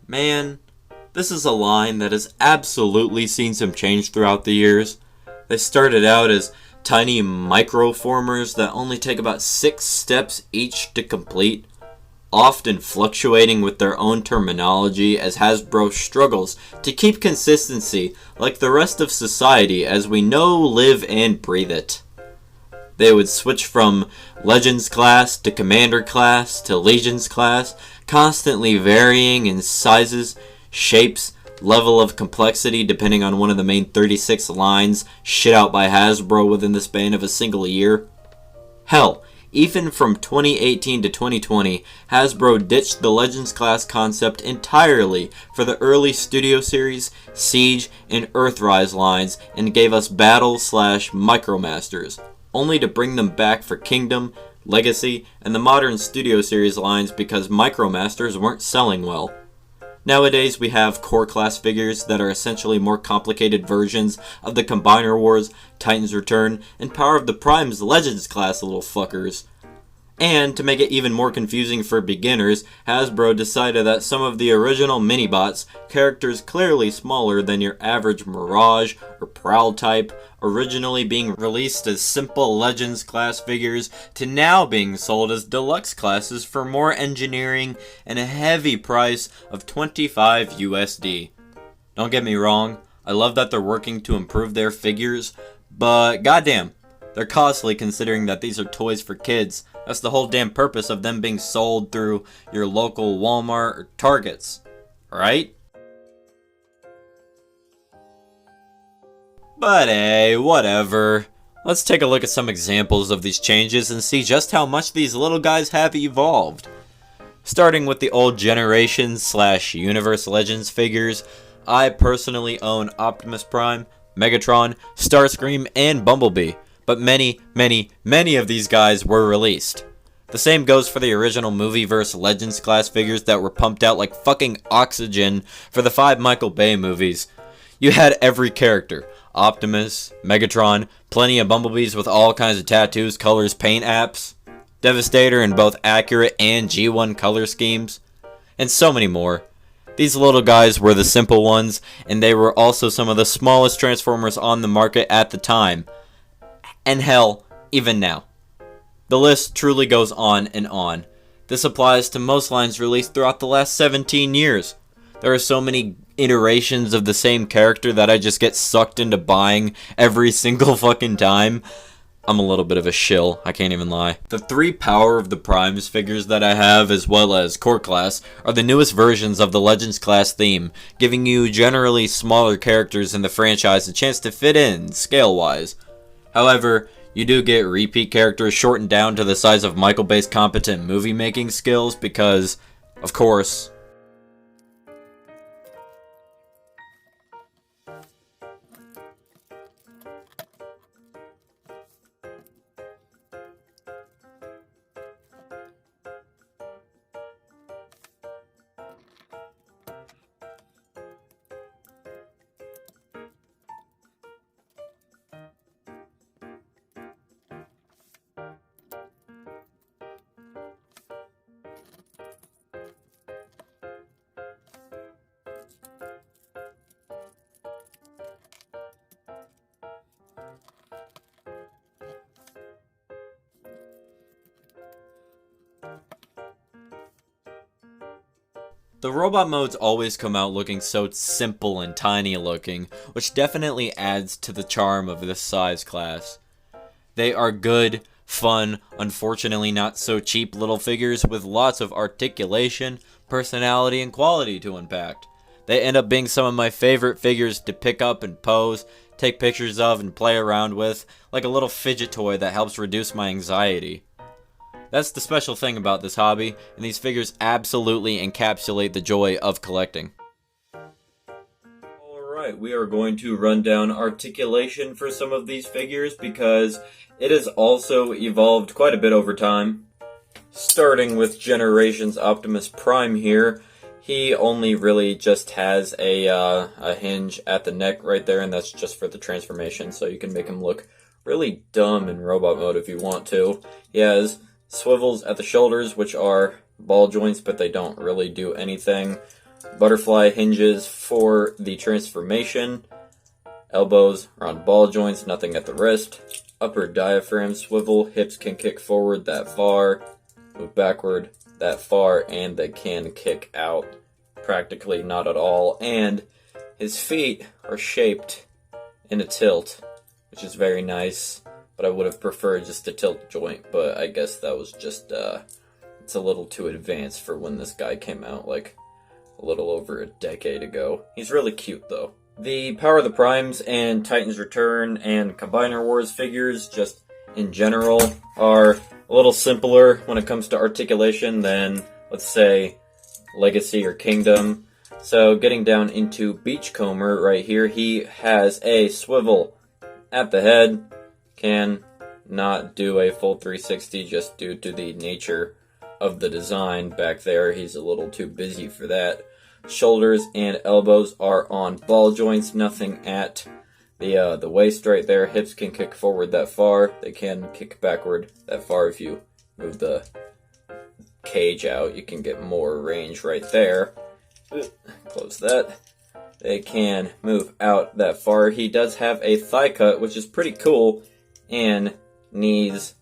Man, this is a line that has absolutely seen some change throughout the years. They started out as tiny microformers that only take about 6 steps each to complete, often fluctuating with their own terminology as Hasbro struggles to keep consistency like the rest of society as we know, live, and breathe it. They would switch from Legends class to Commander class to Legions class, constantly varying in sizes, shapes, level of complexity depending on one of the main 36 lines shit out by Hasbro within the span of a single year. Hell, even from 2018 to 2020, Hasbro ditched the Legends class concept entirely for the early Studio Series, Siege, and Earthrise lines and gave us Battle/Micromasters, only to bring them back for Kingdom, Legacy, and the modern Studio Series lines because Micromasters weren't selling well. Nowadays, we have core class figures that are essentially more complicated versions of the Combiner Wars, Titan's Return, and Power of the Prime's Legends class little fuckers. And, to make it even more confusing for beginners, Hasbro decided that some of the original mini-bots, characters clearly smaller than your average Mirage or Prowl type, originally being released as simple Legends class figures, to now being sold as deluxe classes for more engineering and a heavy price of $25 USD. Don't get me wrong, I love that they're working to improve their figures, but goddamn, they're costly considering that these are toys for kids. That's the whole damn purpose of them being sold through your local Walmart or Targets, right? But hey, whatever. Let's take a look at some examples of these changes and see just how much these little guys have evolved. Starting with the old Generation/Universe Legends figures, I personally own Optimus Prime, Megatron, Starscream, and Bumblebee, but many of these guys were released. The same goes for the original Movieverse Legends class figures that were pumped out like fucking oxygen for the 5 Michael Bay movies. You had every character, Optimus, Megatron, plenty of Bumblebees with all kinds of tattoos, colors, paint apps, Devastator in both accurate and G1 color schemes, and so many more. These little guys were the simple ones, and they were also some of the smallest Transformers on the market at the time. And hell, even now. The list truly goes on and on. This applies to most lines released throughout the last 17 years. There are so many iterations of the same character that I just get sucked into buying every single fucking time. I'm a little bit of a shill, I can't even lie. The 3 Power of the Primes figures that I have, as well as Core Class, are the newest versions of the Legends class theme, giving you generally smaller characters in the franchise a chance to fit in, scale-wise. However, you do get repeat characters shortened down to the size of Michael Bay's competent movie-making skills because, of course. The robot modes always come out looking so simple and tiny looking, which definitely adds to the charm of this size class. They are good, fun, unfortunately not so cheap little figures with lots of articulation, personality, and quality to unpack. They end up being some of my favorite figures to pick up and pose, take pictures of, and play around with, like a little fidget toy that helps reduce my anxiety. That's the special thing about this hobby, and these figures absolutely encapsulate the joy of collecting. Alright, we are going to run down articulation for some of these figures because it has also evolved quite a bit over time. Starting with Generations Optimus Prime here, he only really just has a hinge at the neck right there, and that's just for the transformation, so you can make him look really dumb in robot mode if you want to. He has swivels at the shoulders, which are ball joints, but they don't really do anything. Butterfly hinges for the transformation. Elbows are on ball joints, nothing at the wrist. Upper diaphragm swivel, hips can kick forward that far, move backward that far, and they can kick out practically not at all. And his feet are shaped in a tilt, which is very nice, but I would have preferred just a tilt joint, but I guess that was just, it's a little too advanced for when this guy came out, like, a little over a decade ago. He's really cute, though. The Power of the Primes and Titan's Return and Combiner Wars figures, just in general, are a little simpler when it comes to articulation than, let's say, Legacy or Kingdom. So getting down into Beachcomber right here, he has a swivel at the head, can not do a full 360 just due to the nature of the design back there. He's a little too busy for that. Shoulders and elbows are on ball joints, nothing at the waist right there. Hips can kick forward that far. They can kick backward that far. If you move the cage out, you can get more range right there. Close that. They can move out that far. He does have a thigh cut, which is pretty cool, and knees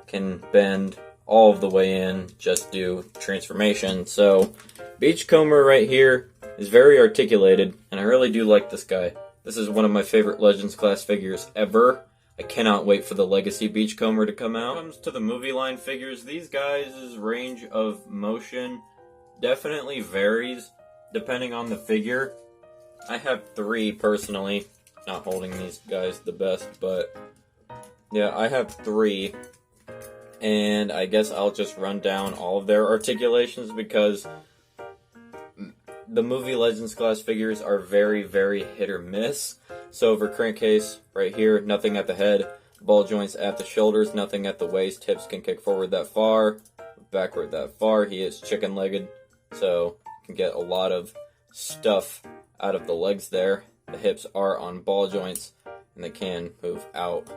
can bend all of the way in, just do transformation. So Beachcomber right here is very articulated, and I really do like this guy. This is one of my favorite Legends class figures ever. I cannot wait for the Legacy Beachcomber to come out. When it comes to the movie line figures, these guys' range of motion definitely varies depending on the figure. I have 3 personally, not holding these guys the best, but yeah, I have 3. And I guess I'll just run down all of their articulations because the movie Legends class figures are very, very hit or miss. So for Crankcase, right here, nothing at the head, ball joints at the shoulders, nothing at the waist, hips can kick forward that far, backward that far. He is chicken-legged, so you can get a lot of stuff out of the legs there. The hips are on ball joints, and they can move out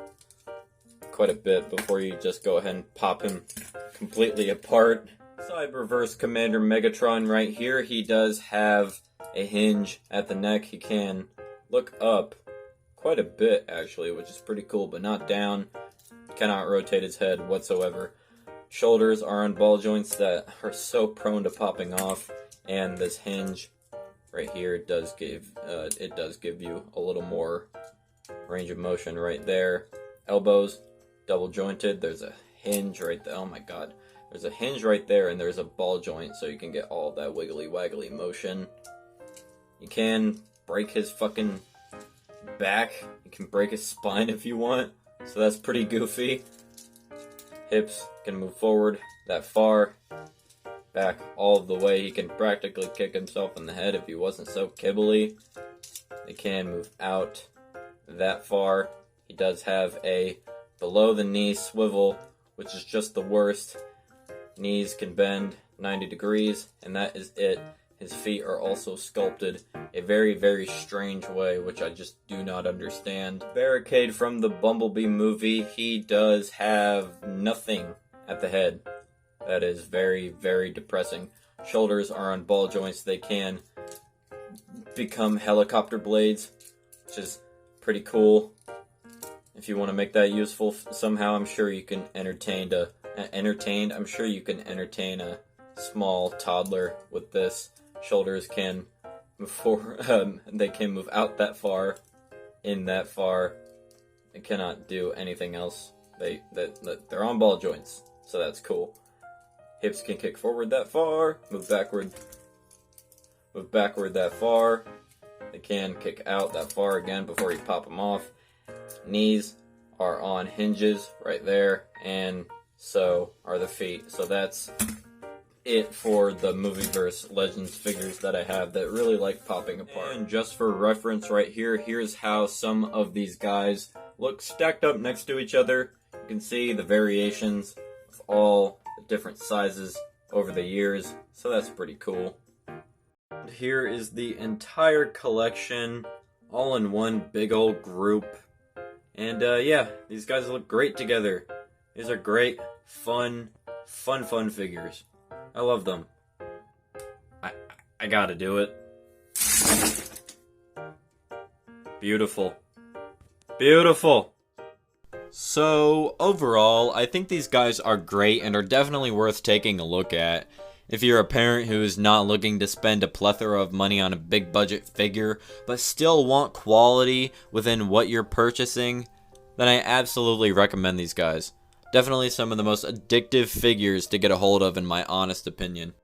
quite a bit before you just go ahead and pop him completely apart. Cyberverse Commander Megatron right here, he does have a hinge at the neck. He can look up quite a bit actually, which is pretty cool, but not down. Cannot rotate his head whatsoever. Shoulders are on ball joints that are so prone to popping off, and this hinge right here does give you a little more range of motion right there. Elbows double jointed. There's a hinge right there. Oh my god. There's a hinge right there, and there's a ball joint, so you can get all that wiggly waggly motion. You can break his fucking back. You can break his spine if you want, so that's pretty goofy. Hips can move forward that far, back all the way. He can practically kick himself in the head if he wasn't so kibbly. They can move out that far. He does have a below the knee swivel, which is just the worst. Knees can bend 90 degrees, and that is it. His feet are also sculpted a very, very strange way, which I just do not understand. Barricade from the Bumblebee movie, he does have nothing at the head. That is very, very depressing. Shoulders are on ball joints. They can become helicopter blades, which is pretty cool. If you want to make that useful somehow, I'm sure you can entertain a small toddler with this. Shoulders can move forward, they can move out that far, in that far. They cannot do anything else. They're on ball joints, so that's cool. Hips can kick forward that far, move backward that far. They can kick out that far again before you pop them off. Knees are on hinges right there, and so are the feet. So that's it for the Movieverse Legends figures that I have that really like popping apart. And just for reference right here, here's how some of these guys look stacked up next to each other. You can see the variations of all the different sizes over the years, so that's pretty cool. And here is the entire collection, all in one big old group. And yeah, these guys look great together. These are great, fun figures. I love them. I gotta do it. Beautiful. Beautiful. So, overall, I think these guys are great and are definitely worth taking a look at. If you're a parent who is not looking to spend a plethora of money on a big budget figure, but still want quality within what you're purchasing, then I absolutely recommend these guys. Definitely some of the most addictive figures to get a hold of in my honest opinion.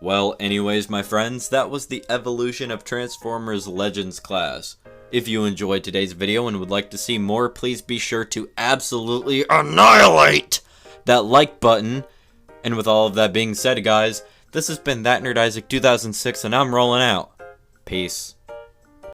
Well, anyways, my friends, that was the Evolution of Transformers Legends class. If you enjoyed today's video and would like to see more, please be sure to absolutely annihilate that like button. And with all of that being said, guys, this has been That Nerd Isaac 2006, and I'm rolling out. Peace.